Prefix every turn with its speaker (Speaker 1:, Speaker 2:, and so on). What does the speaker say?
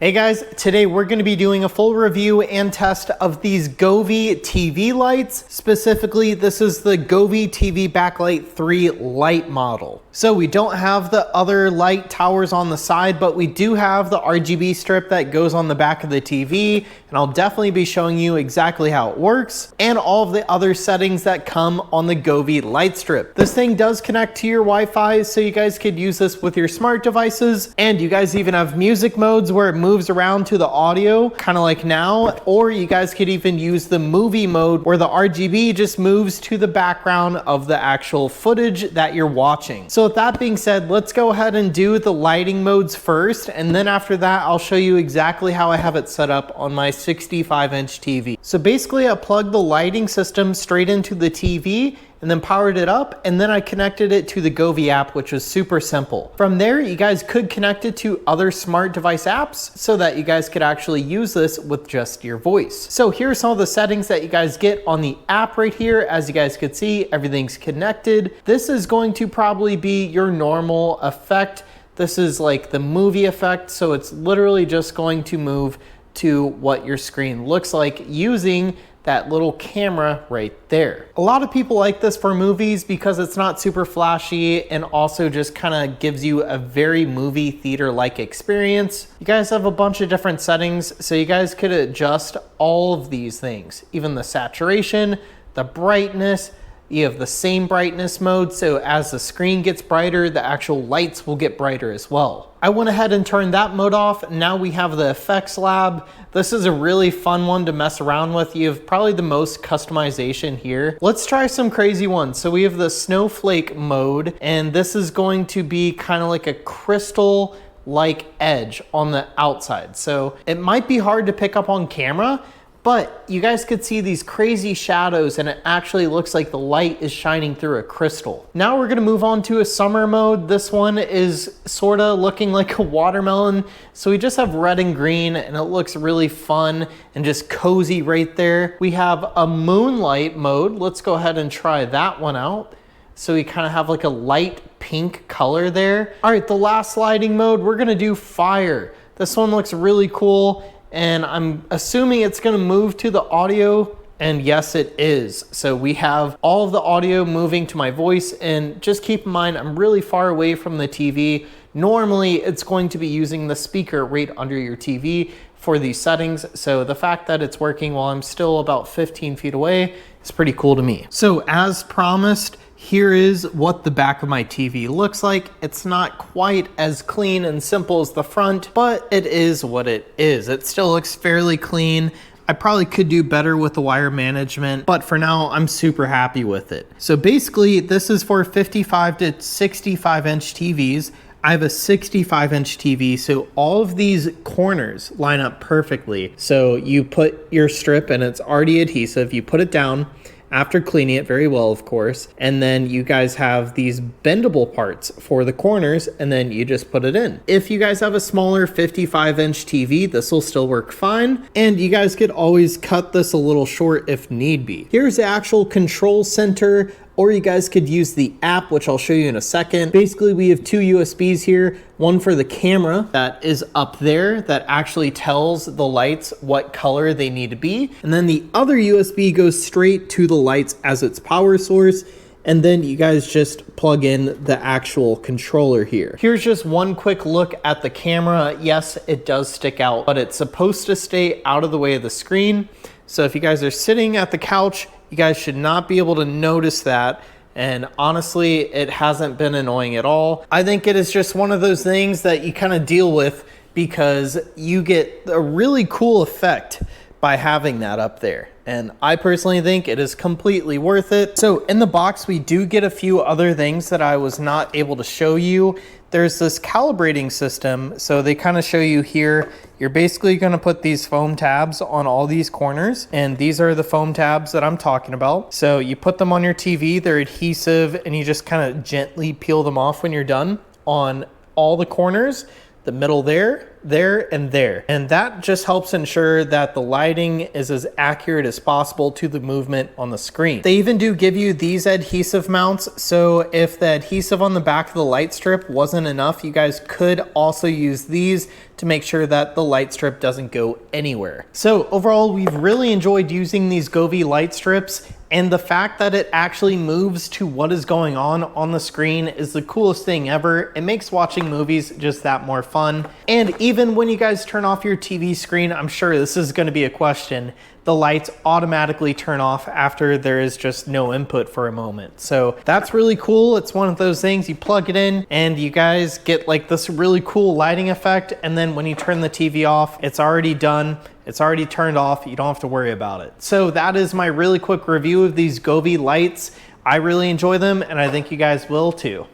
Speaker 1: Hey guys, today we're going to be doing a full review and test of these Govee TV lights. Specifically, this is the Govee TV Backlight 3 Lite model. So we don't have the other light towers on the side, but we do have the RGB strip that goes on the back of the TV, and I'll definitely be showing you exactly how it works and all of the other settings that come on the Govee light strip. This thing does connect to your Wi-Fi, so you guys could use this with your smart devices, and you guys even have music modes where it moves around to the audio, kind of like now, or you guys could even use the movie mode where the RGB just moves to the background of the actual footage that you're watching. So with that being said, let's go ahead and do the lighting modes first, and then after that I'll show you exactly how I have it set up on my 65-inch TV. So basically I plugged the lighting system straight into the TV and then powered it up, and then I connected it to the Govee app, which was super simple. From there, you guys could connect it to other smart device apps so that you guys could actually use this with just your voice. So here are some of the settings that you guys get on the app right here. As you guys could see, everything's connected. This is going to probably be your normal effect. This is like the movie effect, so it's literally just going to move to what your screen looks like using that little camera right there. A lot of people like this for movies because it's not super flashy and also just kind of gives you a very movie theater-like experience. You guys have a bunch of different settings, so you guys could adjust all of these things, even the saturation, the brightness. You have the same brightness mode, so as the screen gets brighter, the actual lights will get brighter as well. I went ahead and turned that mode off. Now we have the effects lab. This is a really fun one to mess around with. You have probably the most customization here. Let's try some crazy ones. So we have the snowflake mode, and this is going to be kind of like a crystal like edge on the outside. So it might be hard to pick up on camera, but you guys could see these crazy shadows and it actually looks like the light is shining through a crystal. Now we're gonna move on to a summer mode. This one is sort of looking like a watermelon. So we just have red and green and it looks really fun and just cozy right there. We have a moonlight mode. Let's go ahead and try that one out. So we kind of have like a light pink color there. All right, the last lighting mode, we're gonna do fire. This one looks really cool, and I'm assuming it's gonna move to the audio, and yes it is. So we have all of the audio moving to my voice, and just keep in mind I'm really far away from the TV. Normally it's going to be using the speaker right under your TV for these settings, so the fact that it's working while I'm still about 15 feet away is pretty cool to me. So as promised, here is what the back of my TV looks like. It's not quite as clean and simple as the front, but it is what it is. It still looks fairly clean. I probably could do better with the wire management, but for now, I'm super happy with it. So basically, this is for 55 to 65-inch TVs. I have a 65-inch TV, so all of these corners line up perfectly. So you put your strip, and it's already adhesive. You put it down after cleaning it very well, of course, and then you guys have these bendable parts for the corners, and then you just put it in. If you guys have a smaller 55-inch TV, this will still work fine, and you guys could always cut this a little short if need be. Here's the actual control center, or you guys could use the app, which I'll show you in a second. Basically, we have two USBs here, one for the camera that is up there that actually tells the lights what color they need to be. And then the other USB goes straight to the lights as its power source. And then you guys just plug in the actual controller here. Here's just one quick look at the camera. Yes, it does stick out, but it's supposed to stay out of the way of the screen. So if you guys are sitting at the couch, you guys should not be able to notice that. And honestly, it hasn't been annoying at all. I think it is just one of those things that you kind of deal with because you get a really cool effect by having that up there. And I personally think it is completely worth it. So in the box, we do get a few other things that I was not able to show you. There's this calibrating system. So they kind of show you here, you're basically gonna put these foam tabs on all these corners. And these are the foam tabs that I'm talking about. So you put them on your TV, they're adhesive, and you just kind of gently peel them off when you're done on all the corners, the middle there, there, and there. And that just helps ensure that the lighting is as accurate as possible to the movement on the screen. They even do give you these adhesive mounts, so if the adhesive on the back of the light strip wasn't enough, you guys could also use these to make sure that the light strip doesn't go anywhere. So overall, we've really enjoyed using these Govee light strips, and the fact that it actually moves to what is going on the screen is the coolest thing ever. It makes watching movies just that more fun. And even when you guys turn off your TV screen, I'm sure this is going to be a question, the lights automatically turn off after there is just no input for a moment. So that's really cool. It's one of those things, you plug it in and you guys get like this really cool lighting effect, and then when you turn the TV off, it's already done. It's already turned off. You don't have to worry about it. So that is my really quick review of these Govee lights. I really enjoy them, and I think you guys will too.